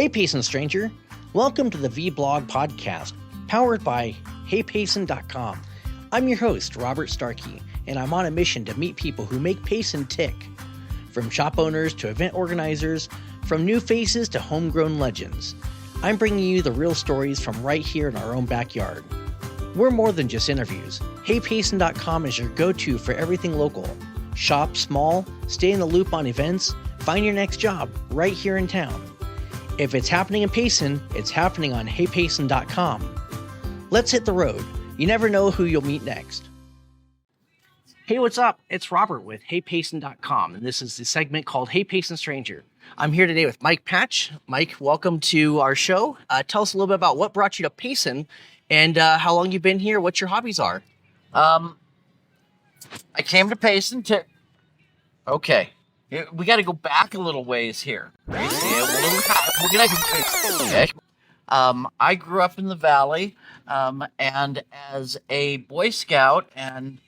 Hey Payson stranger, welcome to the Vblog podcast, powered by HeyPayson.com. I'm your host, Robert Starkey, and I'm on a mission to meet people who make Payson tick. From shop owners to event organizers, from new faces to homegrown legends. I'm bringing you the real stories from right here in our own backyard. We're more than just interviews. HeyPayson.com is your go-to for everything local. Shop small, stay in the loop on events, find your next job right here in town. If it's happening in Payson, it's happening on HeyPayson.com. Let's hit the road. You never know who you'll meet next. Hey, what's up? It's Robert with HeyPayson.com, and this is the segment called Hey Payson Stranger. I'm here today with Mike Patch. Mike, welcome to our show. Tell us a little bit about what brought you to Payson and how long you've been here, what your hobbies are. I came to Payson to... Okay. We got to go back a little ways here. I grew up in the Valley, and as a Boy Scout and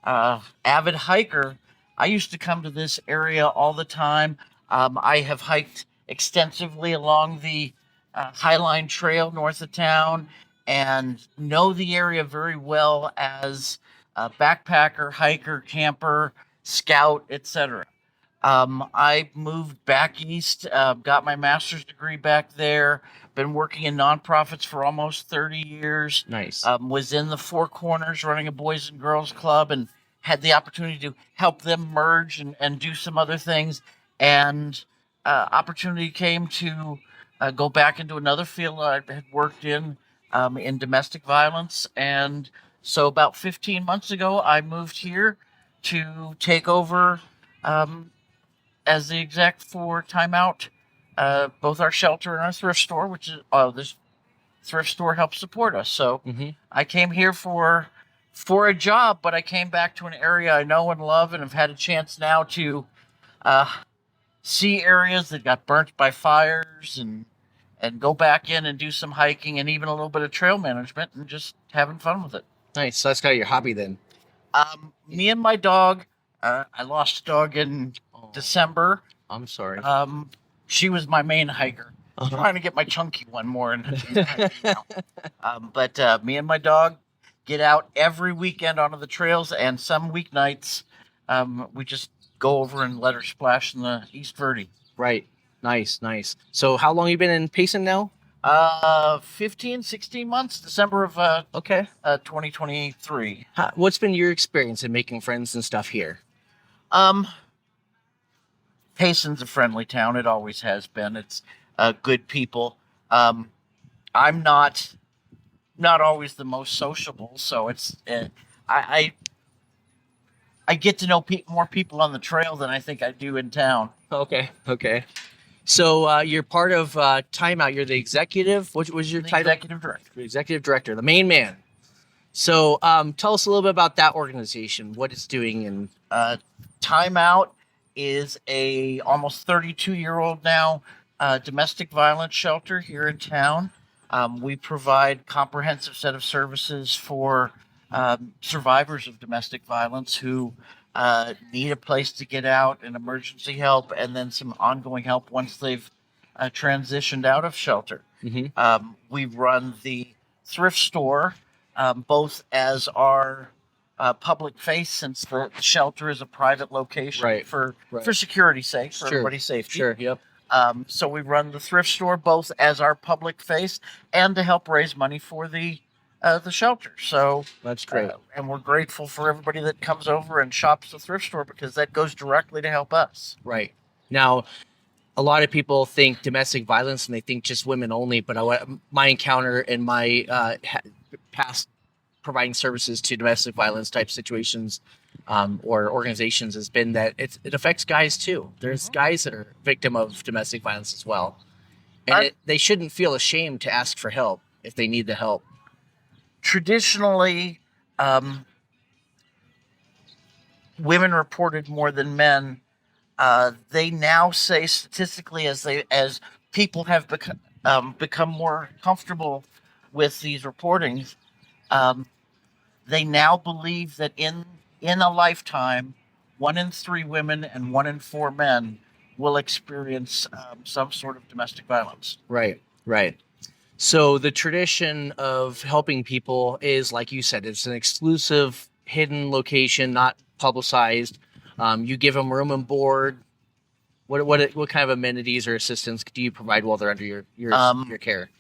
avid hiker, I used to come to this area all the time. I have hiked extensively along the Highline Trail north of town and know the area very well as a backpacker, hiker, camper, scout, etc. I moved back east, got my master's degree back there, been working in nonprofits for almost 30 years. Nice. Was in the Four Corners running a Boys and Girls Club and had the opportunity to help them merge and do some other things. And opportunity came to go back into another field I had worked in domestic violence. And so about 15 months ago, I moved here to take over as the exec for Time Out, both our shelter and our thrift store, which is this thrift store helps support us. So I came here for a job, but I came back to an area I know and love and have had a chance now to see areas that got burnt by fires and go back in and do some hiking and even a little bit of trail management and just having fun with it. Nice. So that's kind of your hobby then. Me and my dog, I lost a dog in December. I'm sorry. She was my main hiker. I'm trying to get my chunky one more. But me and my dog get out every weekend onto the trails, and some weeknights we just go over and let her splash in the East Verde. Right. Nice. So how long you been in Payson now? 15, 16 months, December of 2023. What's been your experience in making friends and stuff here? Payson's a friendly town. It always has been. It's good people. I'm not always the most sociable, so it's I get to know more people on the trail than I think I do in town. Okay. So you're part of Time Out. You're the executive. What was your title? Executive director. Executive director, the main man. So tell us a little bit about that organization, what it's doing. And Time Out is a almost 32-year-old now domestic violence shelter here in town. We provide comprehensive set of services for survivors of domestic violence who need a place to get out and emergency help, and then some ongoing help once they've transitioned out of shelter. We run the thrift store both as our public face, since the shelter is a private location for security's sake, for everybody's safety. Sure, yep. So we run the thrift store both as our public face and to help raise money for the shelter. So that's great. And we're grateful for everybody that comes over and shops the thrift store, because that goes directly to help us. Right. Now, a lot of people think domestic violence and they think just women only, but my encounter in my past providing services to domestic violence type situations or organizations has been that it affects guys too. There's guys that are victim of domestic violence as well. And they shouldn't feel ashamed to ask for help if they need the help. Traditionally, women reported more than men. They now say statistically, as people have become more comfortable with these reportings, they now believe that in a lifetime, 1 in 3 women and 1 in 4 men will experience some sort of domestic violence. Right, right. So the tradition of helping people is, like you said, it's an exclusive, hidden location, not publicized. You give them room and board. What kind of amenities or assistance do you provide while they're under your care?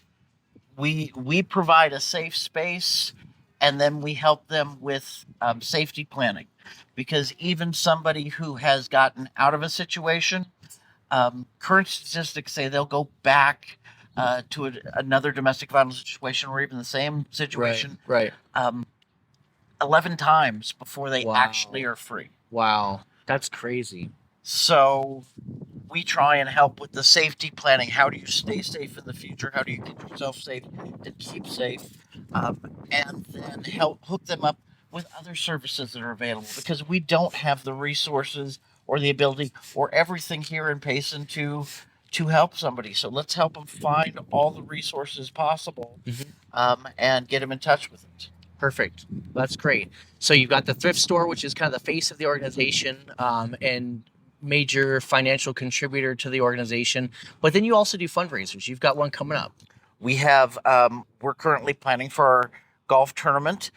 We provide a safe space, and then we help them with safety planning, because even somebody who has gotten out of a situation, current statistics say they'll go back to another domestic violence situation or even the same situation Right. 11 times before they actually are free. Wow, that's crazy. So we try and help with the safety planning. How do you stay safe in the future? How do you keep yourself safe and keep safe? And then help hook them up with other services that are available, because we don't have the resources or the ability or everything here in Payson to help somebody. So let's help them find all the resources possible, and get them in touch with it. Perfect. That's great. So you've got the thrift store, which is kind of the face of the organization, and major financial contributor to the organization. But then you also do fundraisers. You've got one coming up. We have, we're currently planning for our golf tournament,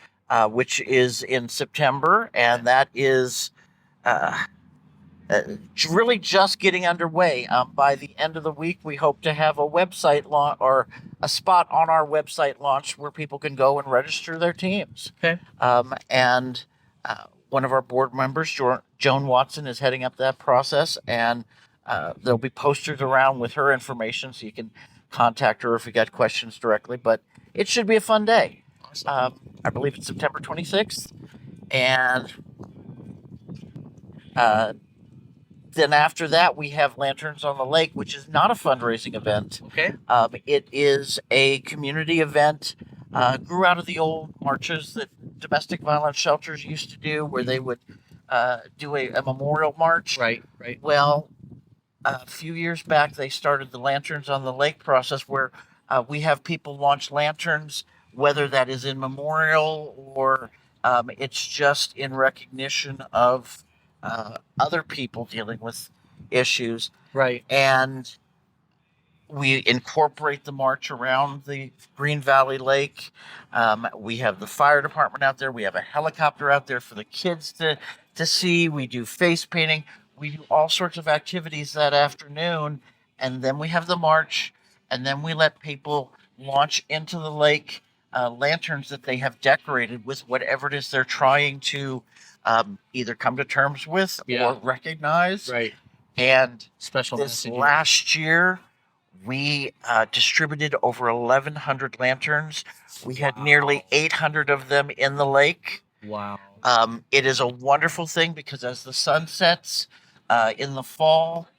which is in September, and that is really just getting underway. By the end of the week, we hope to have a website launch, or a spot on our website launch, where people can go and register their teams. Okay. And one of our board members, Joan Watson, is heading up that process, and there'll be posters around with her information, so you can contact her if you got questions directly. But it should be a fun day. Awesome. I believe it's September 26th, and then after that, we have Lanterns on the Lake, which is not a fundraising event. Okay. It is a community event. Grew out of the old marches that domestic violence shelters used to do, where they would do a memorial march. Right. Well, a few years back, they started the Lanterns on the Lake process, where we have people launch lanterns, whether that is in memorial or it's just in recognition of other people dealing with issues. Right. And we incorporate the march around the Green Valley Lake. We have the fire department out there. We have a helicopter out there for the kids to see. We do face painting. We do all sorts of activities that afternoon. And then we have the march. And then we let people launch into the lake lanterns that they have decorated with whatever it is they're trying to either come to terms with or recognize. Right. And Special this messaging. last year, we distributed over 1,100 lanterns. We had nearly 800 of them in the lake. Wow. It is a wonderful thing, because as the sun sets in the fall,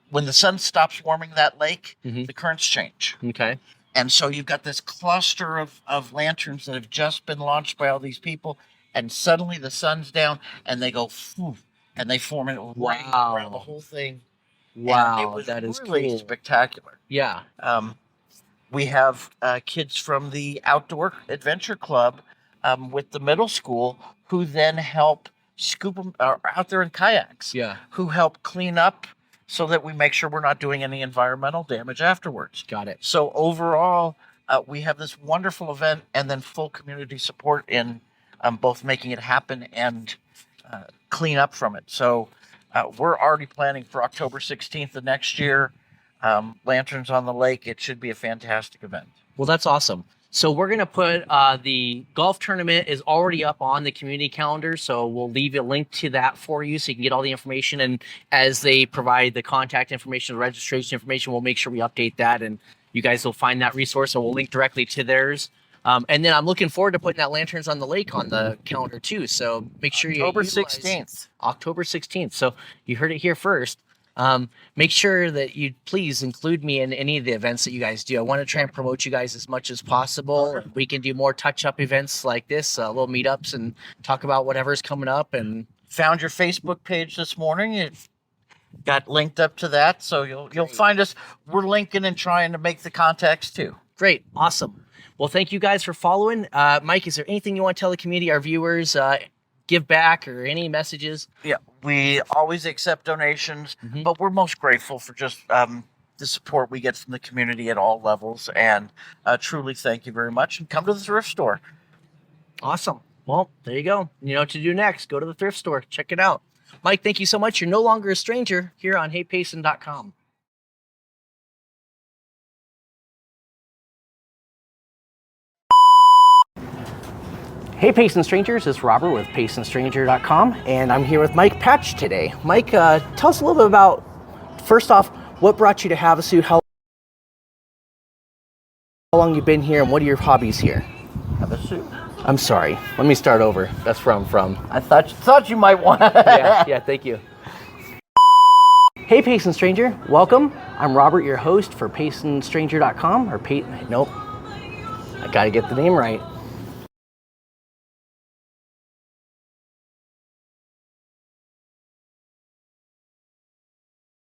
when the sun stops warming that lake, the currents change. Okay. And so you've got this cluster of lanterns that have just been launched by all these people, and suddenly the sun's down, and they go, phew, and they form a ring around the whole thing. Wow, and it was that is really cool. spectacular. Yeah. We have kids from the Outdoor Adventure Club with the middle school, who then help scoop them out there in kayaks. Yeah. Who help clean up, so that we make sure we're not doing any environmental damage afterwards. Got it. So overall, we have this wonderful event, and then full community support in both making it happen and clean up from it. So we're already planning for October 16th of next year. Lanterns on the Lake. It should be a fantastic event. Well, that's awesome. So we're going to put the golf tournament is already up on the community calendar. So we'll leave a link to that for you so you can get all the information. And as they provide the contact information, the registration information, we'll make sure we update that. And you guys will find that resource, and we'll link directly to theirs. And then I'm looking forward to putting that Lanterns on the Lake on the calendar too. So make sure you October utilize 16th. October 16th. So you heard it here first. Make sure that you please include me in any of the events that you guys do. I want to try and promote you guys as much as possible. We can do more touch-up events like this, little meetups, and talk about whatever's coming up. And Found your Facebook page this morning. It got linked up to that, so you'll find us. We're linking and trying to make the contacts too. Great, awesome. Well, thank you guys for following. Mike, is there anything you want to tell the community, our viewers, give back or any messages? Yeah, we always accept donations, but we're most grateful for just the support we get from the community at all levels. And truly thank you very much. And come to the thrift store. Awesome. Well, there you go. You know what to do next. Go to the thrift store. Check it out. Mike, thank you so much. You're no longer a stranger here on HeyPayson.com. Hey Payson Strangers, it's Robert with PaysonStranger.com, and I'm here with Mike Patch today. Mike, tell us a little bit about, first off, what brought you to Havasu, how long you've been here, and what are your hobbies here? Havasu? I'm sorry, let me start over. That's where I'm from. I thought you might want yeah, thank you. Hey Payson Stranger, welcome. I'm Robert, your host for PaysonStranger.com, nope, I gotta get the name right.